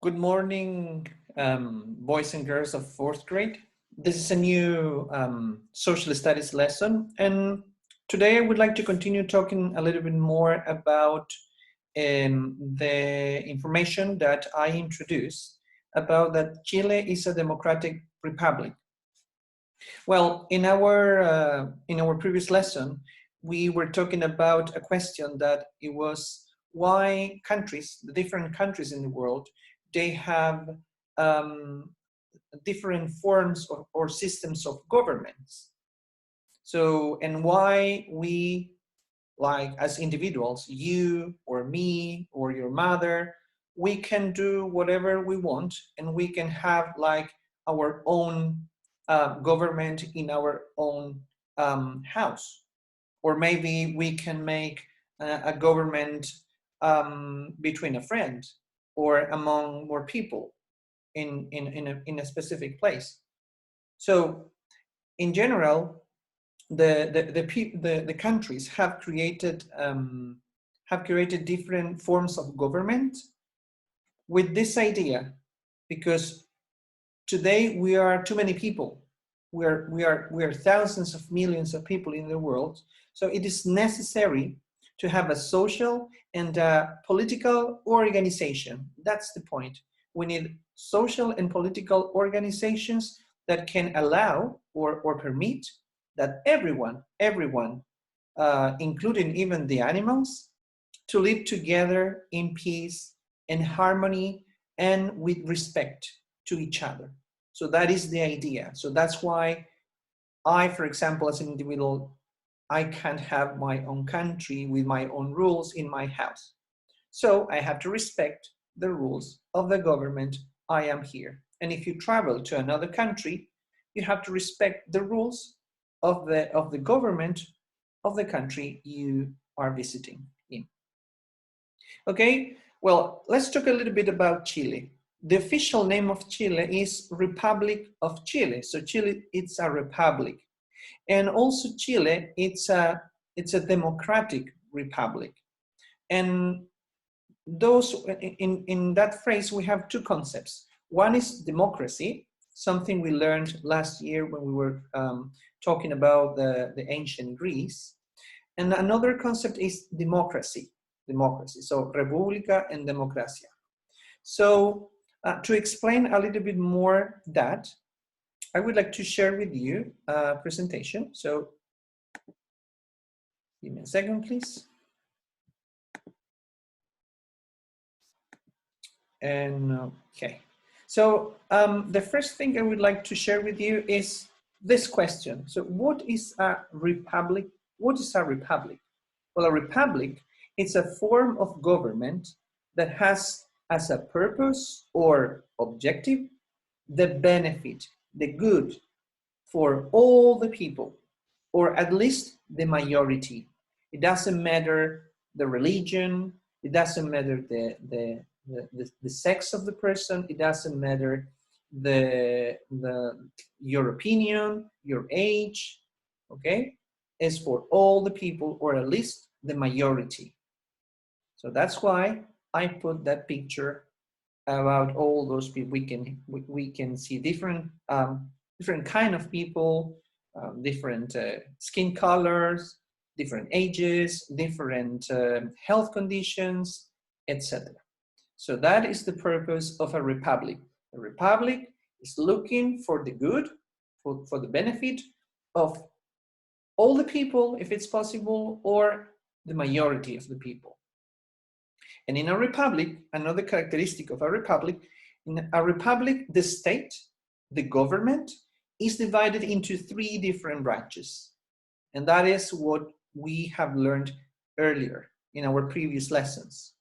Good morning, boys and girls of fourth grade. This is a new social studies lesson, and today I would like to continue talking a little bit more about the information that I introduced about that Chile is a democratic republic. Well, in our previous lesson, we were talking about a question that it was why countries, the different countries in the world, they have um, different forms or systems of governments. So, and why we, like as individuals, you or me or your mother, we can do whatever we want and we can have like our own government in our own house. Or maybe we can make a government between a friend or among more people in a specific place. So in general, the countries have created different forms of government with this idea, because today we are too many people. We are thousands of millions of people in the world. So it is necessary to have a social and a political organization. That's the point. We need social and political organizations that can allow or permit that everyone, including even the animals, to live together in peace and harmony and with respect to each other. So that is the idea. So that's why I, for example, as an individual, I can't have my own country with my own rules in my house. So I have to respect the rules of the government I am here. And if you travel to another country, you have to respect the rules of the government of the country you are visiting in. Okay, well, let's talk a little bit about Chile. The official name of Chile is Republic of Chile. So Chile, it's a republic. And also Chile, it's a democratic republic. And those in that phrase, we have two concepts. One is democracy, something we learned last year when we were talking about the ancient Greece. And another concept is democracy. So república and democracia. So to explain a little bit more that, I would like to share with you a presentation. So give me a second, please. And okay. So the first thing I would like to share with you is this question. So what is a republic? What is a republic? Well, a republic is a form of government that has as a purpose or objective the benefit, the good for all the people, or at least the majority. It doesn't matter the religion, it doesn't matter the sex of the person, it doesn't matter your opinion, your age, okay? It's for all the people, or at least the majority. So that's why I put that picture about all those people. We can see different different kind of people, different skin colors, different ages, different health conditions, etc. So that is the purpose of a republic. A republic is looking for the good, for the benefit of all the people, if it's possible, or the majority of the people. And in a republic, another characteristic of a republic, in a republic, the state, the government, is divided into three different branches. And that is what we have learned earlier in our previous lessons.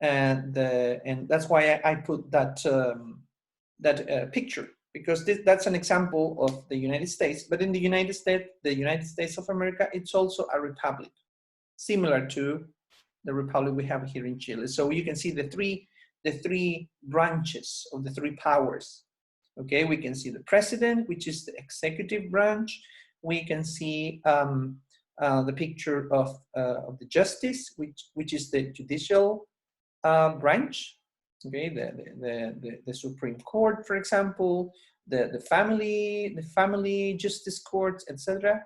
And that's why I put that, picture, because that's an example of the United States. But in the United States of America, it's also a republic, similar to the republic we have here in Chile. So you can see the three branches of the three powers. Okay, we can see the president, which is the executive branch. We can see the picture of the justice, which is the judicial branch. okay, the Supreme Court, for example, the family justice courts, etc.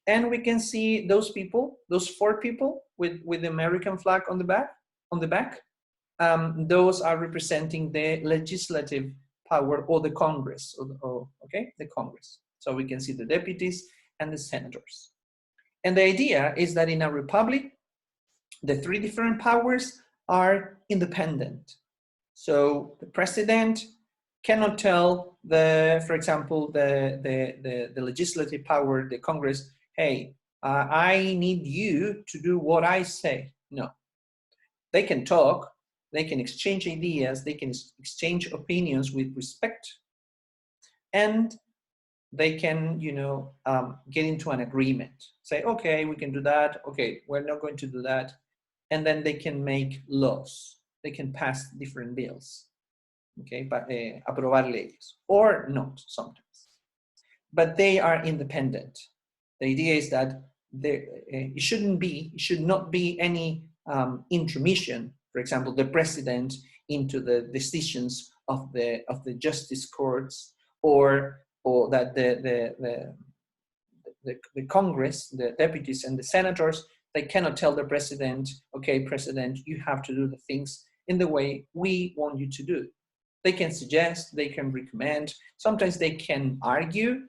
And we can see those people, those 4 people with the American flag on the back. Those are representing the legislative power, or the Congress, okay, the Congress. So we can see the deputies and the senators. And the idea is that in a republic, the 3 different powers are independent. So the president cannot tell for example, the legislative power, the Congress, hey, I need you to do what I say. No, they can talk, they can exchange ideas, they can exchange opinions with respect, and they can, get into an agreement. Say, okay, we can do that. Okay, we're not going to do that. And then they can make laws. They can pass different bills. Okay, aprobar leyes, or not sometimes. But they are independent. The idea is that it should not be any intromission. For example, the president into the decisions of the justice courts, or that the Congress, the deputies and the senators, they cannot tell the president, okay, president, you have to do the things in the way we want you to do. They can suggest, they can recommend, sometimes they can argue,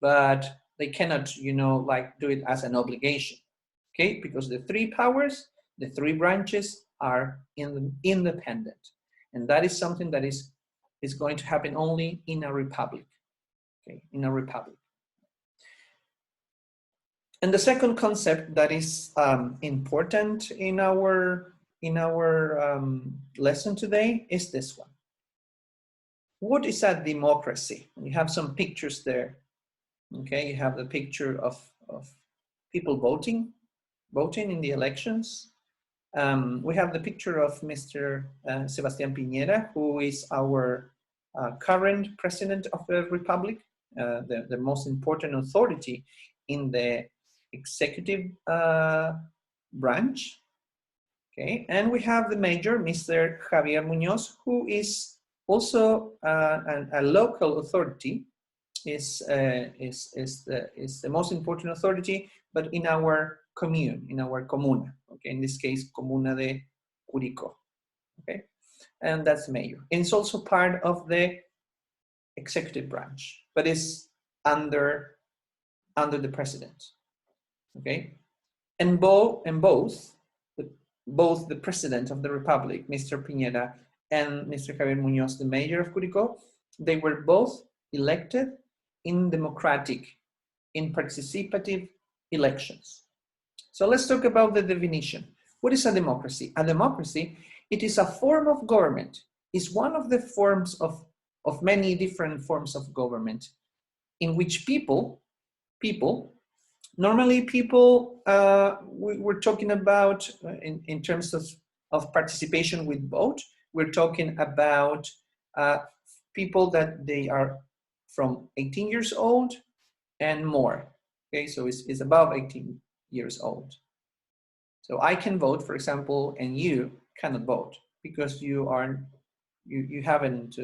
but they cannot, do it as an obligation, okay? Because the 3 powers, the 3 branches are independent. And that is something that is going to happen only in a republic, okay? In a republic. And the second concept that is important in our lesson today is this one. What is a democracy? You have some pictures there. Okay, you have the picture of people voting in the elections. We have the picture of Mr. Sebastián Piñera, who is our current president of the Republic, the most important authority in the executive branch. Okay, and we have the mayor, Mr. Javier Muñoz, who is also a local authority, is the most important authority, but in our commune, in our comuna. Okay, in this case, Comuna de Curicó. Okay, and that's the mayor. And it's also part of the executive branch, but it's under the president. Okay, and both the president of the Republic, Mr. Piñera, and Mr. Javier Muñoz, the mayor of Curicó, they were both elected in participative elections. So let's talk about the definition. What is a democracy? A democracy, it is a form of government. It's one of the forms of many different forms of government in which people, normally people, we're talking about in terms of participation with vote, we're talking about people that they are from 18 years old and more. Okay, so it's above 18 years old. So I can vote, for example, and you cannot vote because you haven't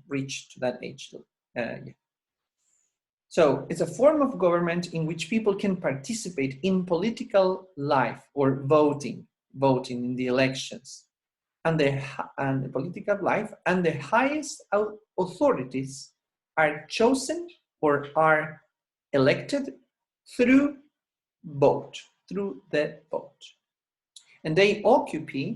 reached that age. Yeah. So it's a form of government in which people can participate in political life or voting in the elections and the political life, and the highest authorities are chosen or are elected through the vote. And they occupy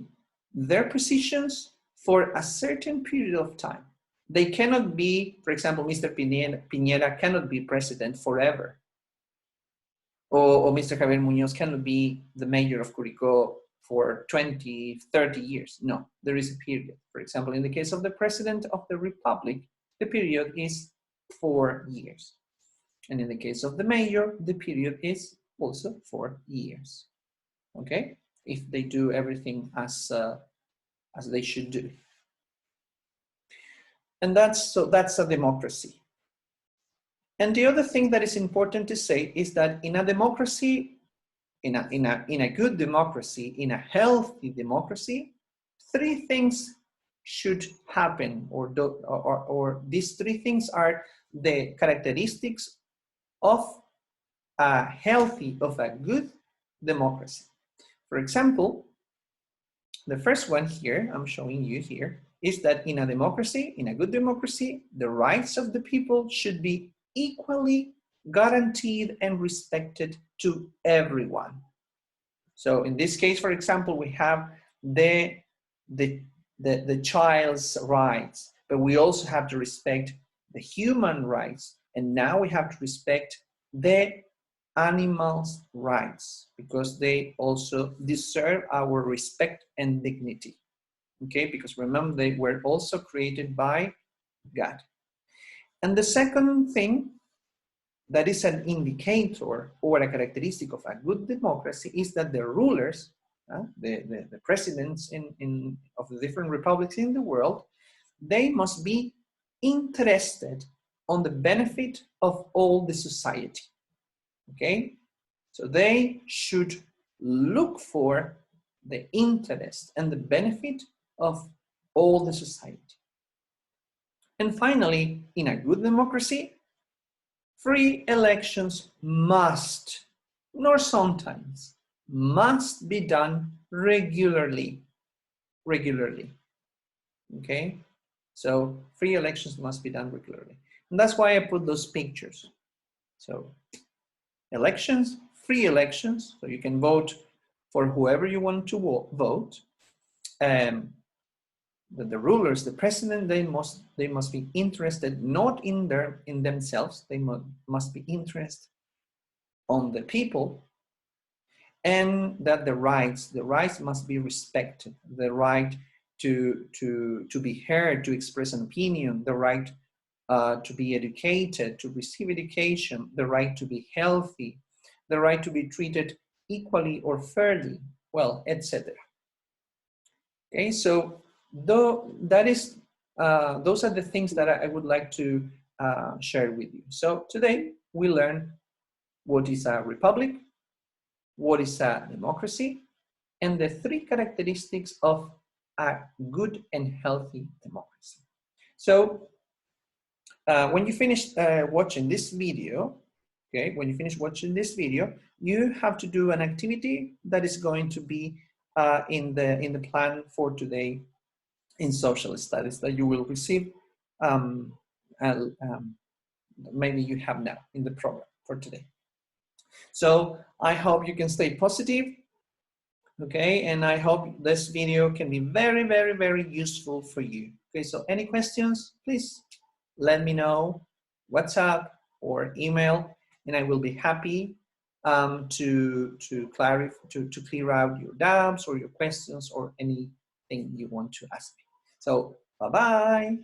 their positions for a certain period of time. They cannot be, for example, Mr. Piñera cannot be president forever. Or Mr. Javier Muñoz cannot be the mayor of Curicó for 20, 30 years. No, there is a period. For example, in the case of the president of the Republic, the period is 4 years. And in the case of the mayor, the period is also 4 years. Okay? If they do everything as they should do. And that's a democracy. And the other thing that is important to say is that in a democracy, in a good democracy, in a healthy democracy, 3 things should happen, or these three things are the characteristics of a good democracy. For example, the first one here, I'm showing you here, is that in a democracy, in a good democracy, the rights of the people should be equally guaranteed and respected to everyone. So in this case, for example, we have the child's rights, but we also have to respect the human rights. And now we have to respect the animals' rights, because they also deserve our respect and dignity. Okay, because remember, they were also created by God. And the second thing that is an indicator or a characteristic of a good democracy is that the rulers, the presidents of the different republics in the world, they must be interested on the benefit of all the society. Okay, so they should look for the interest and the benefit of all the society. And finally, in a good democracy, free elections must, nor sometimes, must be done regularly. Okay, so free elections must be done regularly. And that's why I put those pictures. So elections, free elections, so you can vote for whoever you want to vote. The rulers, the president, they must be interested not in themselves. They must be interested on the people, and that the rights must be respected. The right to be heard, to express an opinion, the right to be educated, to receive education, the right to be healthy, the right to be treated equally or fairly, well, etc. Okay, so those are the things that I would like to share with you. So today we learned what is a republic, what is a democracy, and the three characteristics of a good and healthy democracy. So when you finish watching this video, okay, when you finish watching this video, you have to do an activity that is going to be in the plan for today in social studies that you will receive, maybe you have now in the program for today. So I hope you can stay positive, okay, and I hope this video can be very, very, very useful for you. Okay, so any questions, please let me know, WhatsApp or email, and I will be happy to clear out your doubts or your questions or anything you want to ask me. So bye-bye.